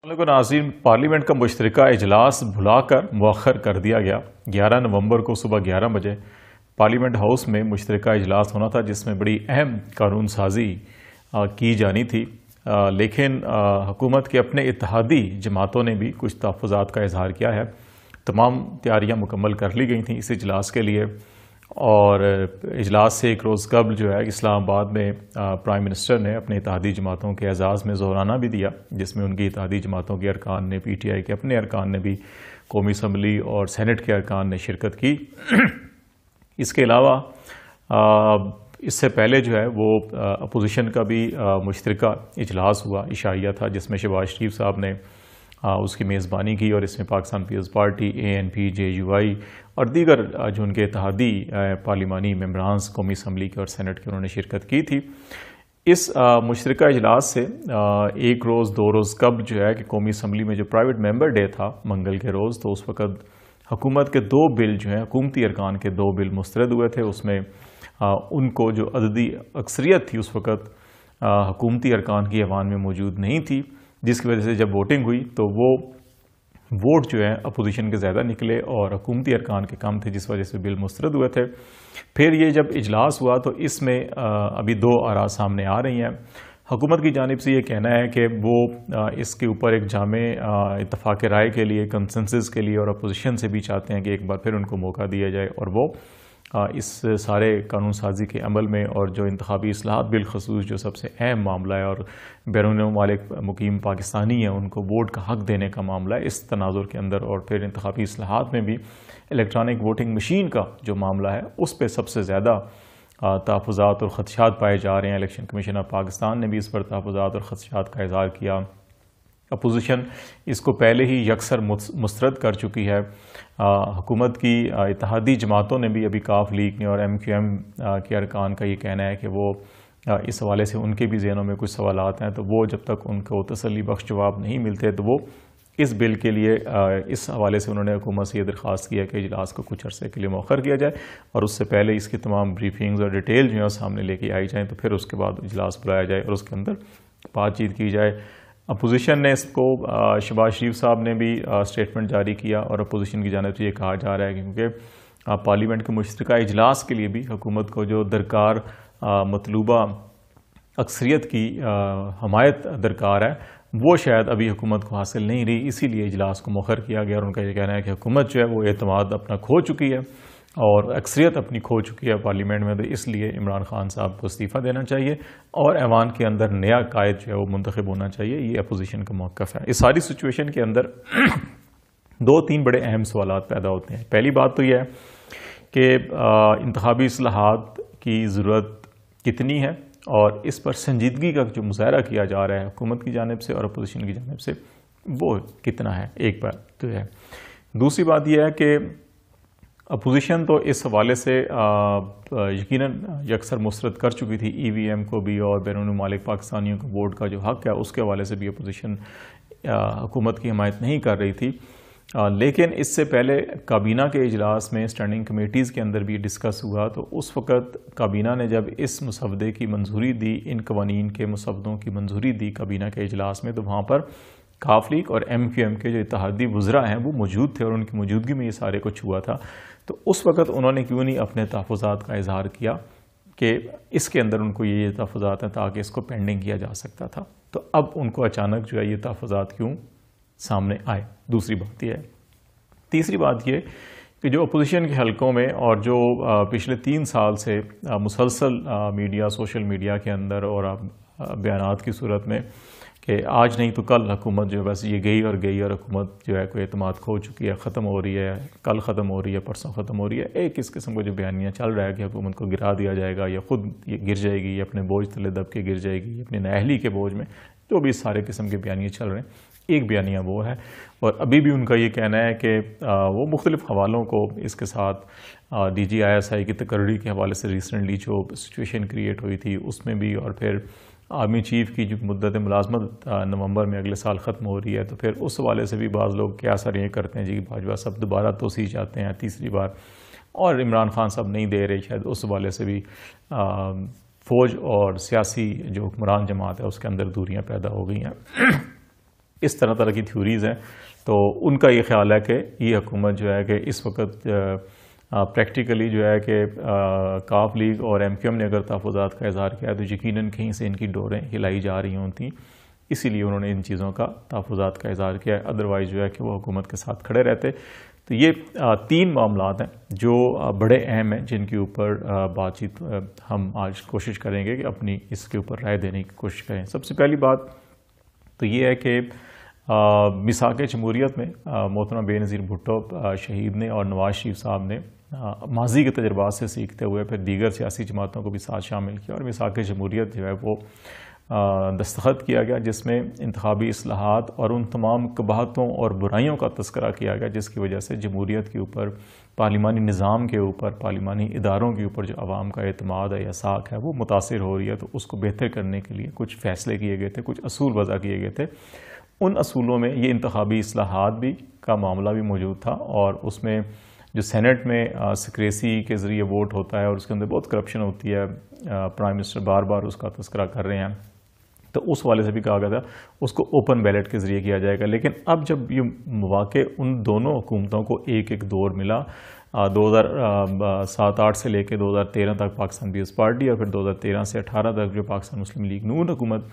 ناظرین، پارلیمنٹ کا مشترکہ اجلاس بھلا کر مؤخر کر دیا گیا۔ 11 نومبر کو صبح 11 بجے پارلیمنٹ ہاؤس میں مشترکہ اجلاس ہونا تھا، جس میں بڑی اہم قانون سازی کی جانی تھی، لیکن حکومت کے اپنے اتحادی جماعتوں نے بھی کچھ تحفظات کا اظہار کیا ہے۔ تمام تیاریاں مکمل کر لی گئی تھیں اس اجلاس کے لیے، اور اجلاس سے ایک روز قبل جو ہے اسلام آباد میں پرائم منسٹر نے اپنے اتحادی جماعتوں کے اعزاز میں ظہرانہ بھی دیا، جس میں ان کی اتحادی جماعتوں کے ارکان نے، پی ٹی آئی کے اپنے ارکان نے بھی، قومی اسمبلی اور سینٹ کے ارکان نے شرکت کی۔ اس کے علاوہ اس سے پہلے جو ہے وہ اپوزیشن کا بھی مشترکہ اجلاس ہوا، عشائیہ تھا، جس میں شہباز شریف صاحب نے اس کی میزبانی کی، اور اس میں Pakistan Peoples Party, A N P, J U I اور دیگر جو ان کے اتحادی پارلیمانی ممبران قومی اسمبلی کے اور سینٹ کے انہوں نے شرکت کی تھی۔ اس مشترکہ اجلاس سے ایک روز دو روز قبل جو ہے کہ قومی اسمبلی میں جو پرائیویٹ ممبر ڈے تھا منگل کے روز، تو اس وقت حکومت کے 2 بل جو ہیں، حکومتی ارکان کے 2 بل مسترد ہوئے تھے۔ اس میں ان کو جو عددی اکثریت تھی اس وقت حکومتی ارکان کی ایوان میں موجود نہیں تھی، جس کی وجہ سے جب ووٹنگ ہوئی تو وہ ووٹ جو ہے اپوزیشن کے زیادہ نکلے اور حکومتی ارکان کے کم تھے، جس وجہ سے بل مسترد ہوئے تھے۔ پھر یہ جب اجلاس ہوا تو اس میں ابھی 2 آراء سامنے آ رہی ہیں۔ حکومت کی جانب سے یہ کہنا ہے کہ وہ اس کے اوپر ایک جامع اتفاق رائے کے لیے، کنسنسس کے لیے، اور اپوزیشن سے بھی چاہتے ہیں کہ ایک بار پھر ان کو موقع دیا جائے اور وہ اس سارے قانون سازی کے عمل میں، اور جو انتخابی اصلاحات بالخصوص جو سب سے اہم معاملہ ہے اور بیرون ممالک مقیم پاکستانی ہیں ان کو ووٹ کا حق دینے کا معاملہ ہے، اس تناظر کے اندر، اور پھر انتخابی اصلاحات میں بھی الیکٹرانک ووٹنگ مشین کا جو معاملہ ہے اس پہ سب سے زیادہ تحفظات اور خدشات پائے جا رہے ہیں۔ الیکشن کمیشن آف پاکستان نے بھی اس پر تحفظات اور خدشات کا اظہار کیا۔ اپوزیشن اس کو پہلے ہی یکسر مسترد کر چکی ہے۔ حکومت کی اتحادی جماعتوں نے بھی، ابھی کاف لیگ نے اور ایم کیو ایم کے ارکان کا یہ کہنا ہے کہ وہ اس حوالے سے ان کے بھی ذہنوں میں کچھ سوالات ہیں، تو وہ جب تک ان کو تسلی بخش جواب نہیں ملتے تو وہ اس بل کے لیے اس حوالے سے انہوں نے حکومت سے یہ درخواست کی ہے کہ اجلاس کو کچھ عرصے کے لیے مؤخر کیا جائے، اور اس سے پہلے اس کی تمام بریفنگز اور ڈیٹیل جو ہیں سامنے لے کے آئی جائیں، تو پھر اس کے بعد اجلاس بلایا جائے اور اس کے اندر بات چیت کی جائے۔ اپوزیشن نے اس کو، شہباز شریف صاحب نے بھی اسٹیٹمنٹ جاری کیا، اور اپوزیشن کی جانب سے یہ کہا جا رہا ہے کیونکہ پارلیمنٹ کے مشترکہ اجلاس کے لیے بھی حکومت کو جو درکار مطلوبہ اکثریت کی حمایت درکار ہے وہ شاید ابھی حکومت کو حاصل نہیں رہی، اسی لیے اجلاس کو مؤخر کیا گیا، اور ان کا یہ کہنا ہے کہ حکومت جو ہے وہ اعتماد اپنا کھو چکی ہے اور اکثریت اپنی کھو چکی ہے پارلیمنٹ میں، تو اس لیے عمران خان صاحب کو استعفیٰ دینا چاہیے اور ایوان کے اندر نیا قائد جو ہے وہ منتخب ہونا چاہیے۔ یہ اپوزیشن کا موقف ہے۔ اس ساری سچویشن کے اندر 2-3 بڑے اہم سوالات پیدا ہوتے ہیں۔ پہلی بات تو یہ ہے کہ انتخابی اصلاحات کی ضرورت کتنی ہے، اور اس پر سنجیدگی کا جو مظاہرہ کیا جا رہا ہے حکومت کی جانب سے اور اپوزیشن کی جانب سے وہ کتنا ہے، ایک بات تو ہے۔ دوسری بات یہ ہے کہ اپوزیشن تو اس حوالے سے یقیناً یکسر مسترد کر چکی تھی، ای وی ایم کو بھی اور بیرون ممالک پاکستانیوں کو ووٹ کا جو حق ہے اس کے حوالے سے بھی اپوزیشن حکومت کی حمایت نہیں کر رہی تھی، لیکن اس سے پہلے کابینہ کے اجلاس میں اسٹینڈنگ کمیٹیز کے اندر بھی ڈسکس ہوا، تو اس وقت کابینہ نے جب اس مسودے کی منظوری دی، ان قوانین کے مسودوں کی منظوری دی کابینہ کے اجلاس میں، تو وہاں پر کاف لیگ اور ایم کیو ایم کے جو اتحادی وزراء ہیں وہ موجود تھے، اور ان کی موجودگی میں یہ سارے کچھ ہوا تھا۔ تو اس وقت انہوں نے کیوں نہیں اپنے تحفظات کا اظہار کیا کہ اس کے اندر ان کو یہ تحفظات ہیں تاکہ اس کو پینڈنگ کیا جا سکتا تھا، تو اب ان کو اچانک جو ہے یہ تحفظات کیوں سامنے آئے؟ دوسری بات یہ ہے۔ تیسری بات یہ کہ جو اپوزیشن کے حلقوں میں اور جو پچھلے 3 سال سے مسلسل میڈیا، سوشل میڈیا کے اندر اور بیانات کی صورت میں کہ آج نہیں تو کل حکومت جو ہے بس یہ گئی اور حکومت جو ہے کوئی اعتماد کھو چکی ہے، ختم ہو رہی ہے، کل ختم ہو رہی ہے، پرسوں ختم ہو رہی ہے، ایک اس قسم کو جو بیانیہ چل رہا ہے کہ حکومت کو گرا دیا جائے گا یا خود یہ گر جائے گی یا اپنے بوجھ تلے دب کے گر جائے گی، اپنے نااہلی کے بوجھ میں، جو بھی سارے قسم کے بیانیے چل رہے ہیں، ایک بیانیہ وہ ہے، اور ابھی بھی ان کا یہ کہنا ہے کہ وہ مختلف حوالوں کو اس کے ساتھ D G I S I کی تقرری کے حوالے سے ریسنٹلی جو سچویشن کریٹ ہوئی تھی اس میں بھی، اور پھر آرمی چیف کی جو مدت ملازمت نومبر میں اگلے سال ختم ہو رہی ہے، تو پھر اس حوالے سے بھی بعض لوگ کیا سر یہ کرتے ہیں جی کہ باجوہ صاحب دوبارہ توسیع چاہتے ہیں تیسری بار، اور عمران خان صاحب نہیں دے رہے، شاید اس حوالے سے بھی فوج اور سیاسی جو حکمران جماعت ہے اس کے اندر دوریاں پیدا ہو گئی ہیں۔ اس طرح کی تھیوریز ہیں. تو ان کا یہ خیال ہے کہ یہ حکومت جو ہے کہ اس وقت پریکٹیکلی جو ہے کہ کاف لیگ اور ایم کیو ایم نے اگر تحفظات کا اظہار کیا تو یقیناً کہیں سے ان کی ڈوریں ہلائی جا رہی ہوتی، اسی لیے انہوں نے ان چیزوں کا تحفظات کا اظہار کیا ہے. ادروائز جو ہے کہ وہ حکومت کے ساتھ کھڑے رہتے. تو یہ 3 معاملات ہیں جو بڑے اہم ہیں جن کے اوپر بات چیت ہم آج کوشش کریں گے کہ اپنی اس کے اوپر رائے دینے کی کوشش کریں. سب سے پہلی بات تو یہ ہے کہ میثاق جمہوریت میں محترمہ بے نظیر بھٹو شہید نے اور نواز شریف صاحب نے ماضی کے تجربات سے سیکھتے ہوئے پھر دیگر سیاسی جماعتوں کو بھی ساتھ شامل کیا اور میثاق جمہوریت جو ہے وہ دستخط کیا گیا، جس میں انتخابی اصلاحات اور ان تمام قباحتوں اور برائیوں کا تذکرہ کیا گیا جس کی وجہ سے جمہوریت کے اوپر، پارلیمانی نظام کے اوپر، پارلیمانی اداروں کے اوپر جو عوام کا اعتماد ہے یا ساکھ ہے وہ متاثر ہو رہی ہے. تو اس کو بہتر کرنے کے لیے کچھ فیصلے کیے گئے تھے، کچھ اصول وضع کیے گئے تھے. ان اصولوں میں یہ انتخابی اصلاحات بھی کا معاملہ بھی موجود تھا، اور اس میں جو سینٹ میں سکریسی کے ذریعے ووٹ ہوتا ہے اور اس کے اندر بہت کرپشن ہوتی ہے، پرائم منسٹر بار بار اس کا تذکرہ کر رہے ہیں، تو اس والے سے بھی کہا گیا تھا اس کو اوپن بیلٹ کے ذریعے کیا جائے گا. لیکن اب جب یہ مواقع ان دونوں حکومتوں کو ایک دور ملا، 2007-8 سے لے کے 2013 تک پاکستان پیپلز پارٹی اور پھر 2013 سے 18 تک جو پاکستان مسلم لیگ نون حکومت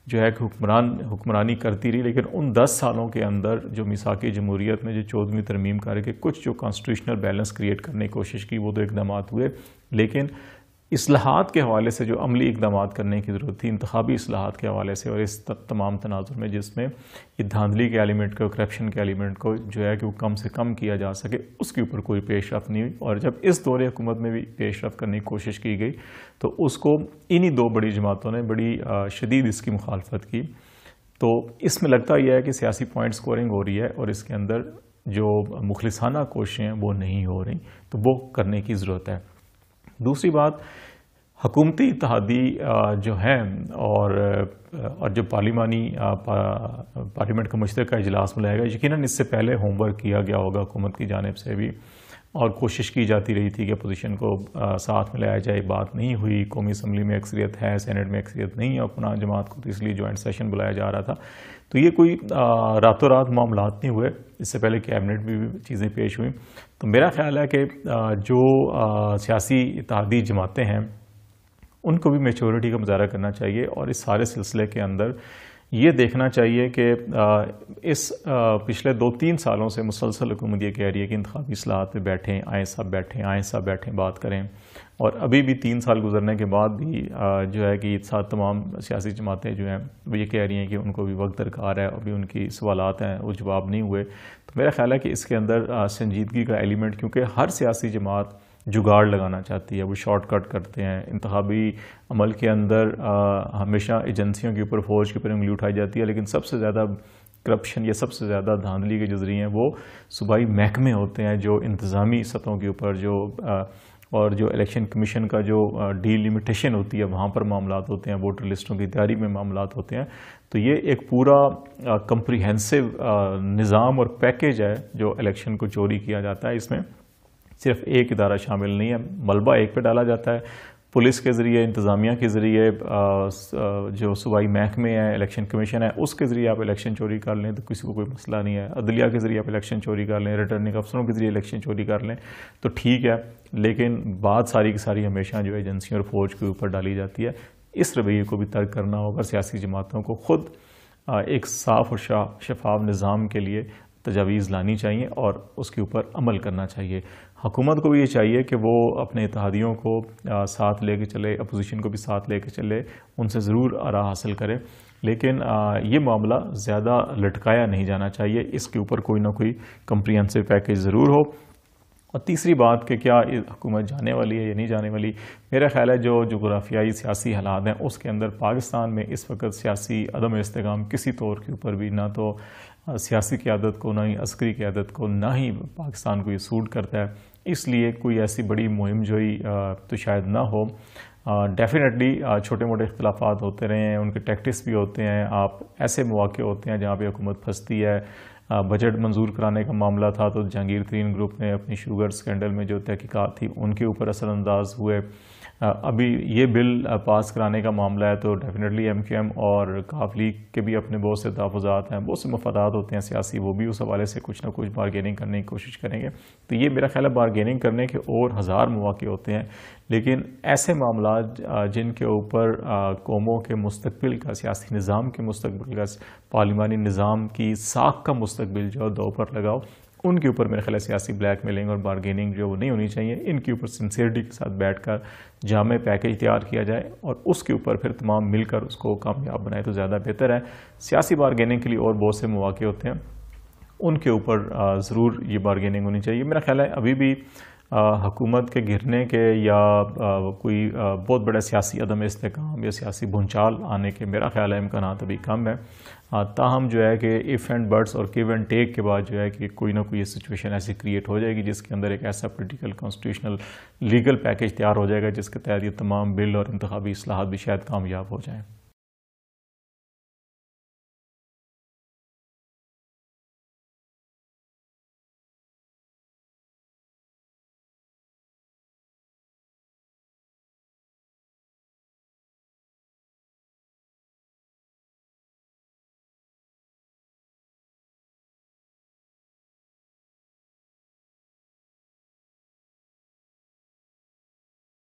جو ہے کہ حکمرانی کرتی رہی. لیکن ان 10 سالوں کے اندر جو میثاق جمہوریت میں جو 14ویں ترمیم کر کے کچھ جو کانسٹیٹیوشنل بیلنس کریٹ کرنے کی کوشش کی وہ تو اقدامات ہوئے، لیکن اصلاحات کے حوالے سے جو عملی اقدامات کرنے کی ضرورت تھی انتخابی اصلاحات کے حوالے سے، اور اس تمام تناظر میں جس میں یہ دھاندلی کے ایلیمنٹ کو، کرپشن کے ایلیمنٹ کو جو ہے کہ وہ کم سے کم کیا جا سکے، اس کے اوپر کوئی پیش رفت نہیں ہوئی. اور جب اس دور حکومت میں بھی پیش رفت کرنے کی کوشش کی گئی تو اس کو انہی 2 بڑی جماعتوں نے بڑی شدید اس کی مخالفت کی. تو اس میں لگتا یہ ہے کہ سیاسی پوائنٹ سکورنگ ہو رہی ہے اور اس کے اندر جو مخلصانہ کوششیں ہیں وہ نہیں ہو رہی، تو وہ کرنے کی ضرورت ہے. دوسری بات، حکومتی اتحادی جو ہیں اور جو پارلیمنٹ کا مشترکہ اجلاس بلایا گیا، یقیناً اس سے پہلے ہوم ورک کیا گیا ہوگا حکومت کی جانب سے بھی، اور کوشش کی جاتی رہی تھی کہ اپوزیشن کو ساتھ میں لایا جائے. بات نہیں ہوئی، قومی اسمبلی میں اکثریت ہے، سینٹ میں اکثریت نہیں ہے اپنا جماعت کو، تو اس لیے جوائنٹ سیشن بلایا جا رہا تھا. تو یہ کوئی راتوں رات معاملات نہیں ہوئے، اس سے پہلے کیبنٹ بھی چیزیں پیش ہوئیں. تو میرا خیال ہے کہ جو سیاسی اتحادی جماعتیں ہیں ان کو بھی میچورٹی کا مظاہرہ کرنا چاہیے، اور اس سارے سلسلے کے اندر یہ دیکھنا چاہیے کہ اس پچھلے 2-3 سالوں سے مسلسل حکومت یہ کہہ رہی ہے کہ انتخابی اصلاحات پہ بیٹھیں، آئیں سب بیٹھیں بات کریں، اور ابھی بھی 3 سال گزرنے کے بعد بھی جو ہے کہ ساتھ تمام سیاسی جماعتیں جو ہیں وہ یہ کہہ رہی ہیں کہ ان کو بھی وقت درکار ہے، ابھی ان کی سوالات ہیں وہ جواب نہیں ہوئے. تو میرا خیال ہے کہ اس کے اندر سنجیدگی کا ایلیمنٹ، کیونکہ ہر سیاسی جماعت جگاڑ لگانا چاہتی ہے، وہ شارٹ کٹ کرتے ہیں. انتخابی عمل کے اندر ہمیشہ ایجنسیوں کے اوپر، فوج کے اوپر انگلی اٹھائی جاتی ہے، لیکن سب سے زیادہ کرپشن یا سب سے زیادہ دھاندلی کے جو ذریعے ہیں وہ صوبائی محکمے ہوتے ہیں، جو انتظامی سطحوں کے اوپر اور جو الیکشن کمیشن کا جو ڈی لمیٹیشن ہوتی ہے وہاں پر معاملات ہوتے ہیں، ووٹر لسٹوں کی تیاری میں معاملات ہوتے ہیں. تو یہ ایک پورا کمپریہنسو نظام اور پیکیج ہے جو الیکشن کو چوری کیا جاتا ہے. اس میں صرف ایک ادارہ شامل نہیں ہے، ملبہ ایک پہ ڈالا جاتا ہے، پولیس کے ذریعے، انتظامیہ کے ذریعے، جو صوبائی محکمے ہیں، الیکشن کمیشن ہے، اس کے ذریعے آپ الیکشن چوری کر لیں تو کسی کو کوئی مسئلہ نہیں ہے. عدلیہ کے ذریعے آپ الیکشن چوری کر لیں، ریٹرننگ افسروں کے ذریعے الیکشن چوری کر لیں تو ٹھیک ہے، لیکن بات ساری کی ساری ہمیشہ جو ایجنسیوں اور فوج کے اوپر ڈالی جاتی ہے. اس رویے کو بھی ترک کرنا ہوگا. سیاسی جماعتوں کو خود ایک صاف اور شفاف نظام کے لیے تجاویز لانی چاہیے اور اس کے اوپر عمل کرنا چاہیے. حکومت کو بھی یہ چاہیے کہ وہ اپنے اتحادیوں کو ساتھ لے کے چلے، اپوزیشن کو بھی ساتھ لے کے چلے، ان سے ضرور آراء حاصل کرے، لیکن یہ معاملہ زیادہ لٹکایا نہیں جانا چاہیے. اس کے اوپر کوئی نہ کوئی کمپریہنسو پیکیج ضرور ہو. اور تیسری بات کہ کیا حکومت جانے والی ہے یا نہیں جانے والی، میرا خیال ہے جو جغرافیائی سیاسی حالات ہیں اس کے اندر پاکستان میں اس وقت سیاسی عدم استحکام کسی طور کے اوپر بھی، نہ تو سیاسی قیادت کو، نہ ہی عسکری قیادت کو، نہ ہی پاکستان کو یہ سوٹ کرتا ہے. اس لیے کوئی ایسی بڑی مہم جوئی تو شاید نہ ہو. ڈیفینیٹلی چھوٹے موٹے اختلافات ہوتے رہے ہیں، ان کے ٹیکٹکس بھی ہوتے ہیں. آپ ایسے مواقع ہوتے ہیں جہاں پہ حکومت پھنستی ہے. بجٹ منظور کرانے کا معاملہ تھا تو جہانگیر ترین گروپ نے اپنی شوگر سکینڈل میں جو تحقیقات تھی ان کے اوپر اثر انداز ہوئے. ابھی یہ بل پاس کرانے کا معاملہ ہے تو ڈیفینیٹلی ایم کیو ایم اور کاف لیگ کے بھی اپنے بہت سے تحفظات ہیں، بہت سے مفادات ہوتے ہیں سیاسی، وہ بھی اس حوالے سے کچھ نہ کچھ بارگیننگ کرنے کی کوشش کریں گے. تو یہ میرا خیال ہے بارگیننگ کرنے کے اور ہزار مواقع ہوتے ہیں، لیکن ایسے معاملات جن کے اوپر قوموں کے مستقبل کا، سیاسی نظام کے مستقبل کا، پارلیمانی نظام کی ساکھ کا مستقبل جو دو پر لگاؤ، ان کے اوپر میرے خیال ہے سیاسی بلیک میلنگ اور بارگیننگ جو وہ نہیں ہونی چاہیے. ان کے اوپر سنسیئرٹی کے ساتھ بیٹھ کر جامع پیکج تیار کیا جائے اور اس کے اوپر پھر تمام مل کر اس کو کامیاب بنائے تو زیادہ بہتر ہے. سیاسی بارگیننگ کے لیے اور بہت سے مواقع ہوتے ہیں، ان کے اوپر ضرور یہ بارگیننگ ہونی چاہیے. میرا خیال ہے ابھی بھی حکومت کے گرنے کے یا کوئی بہت بڑا سیاسی عدم استحکام یا سیاسی بھونچال آنے کے میرا خیال ہے امکانات ابھی کم ہے. تاہم جو ہے کہ ایف اینڈ بٹس اور گیو اینڈ ٹیک کے بعد جو ہے کہ کوئی نہ کوئی یہ سچویشن ایسی کریٹ ہو جائے گی جس کے اندر ایک ایسا پولیٹیکل کانسٹیٹیوشنل لیگل پیکج تیار ہو جائے گا جس کے تحت یہ تمام بل اور انتخابی اصلاحات بھی شاید کامیاب ہو جائیں.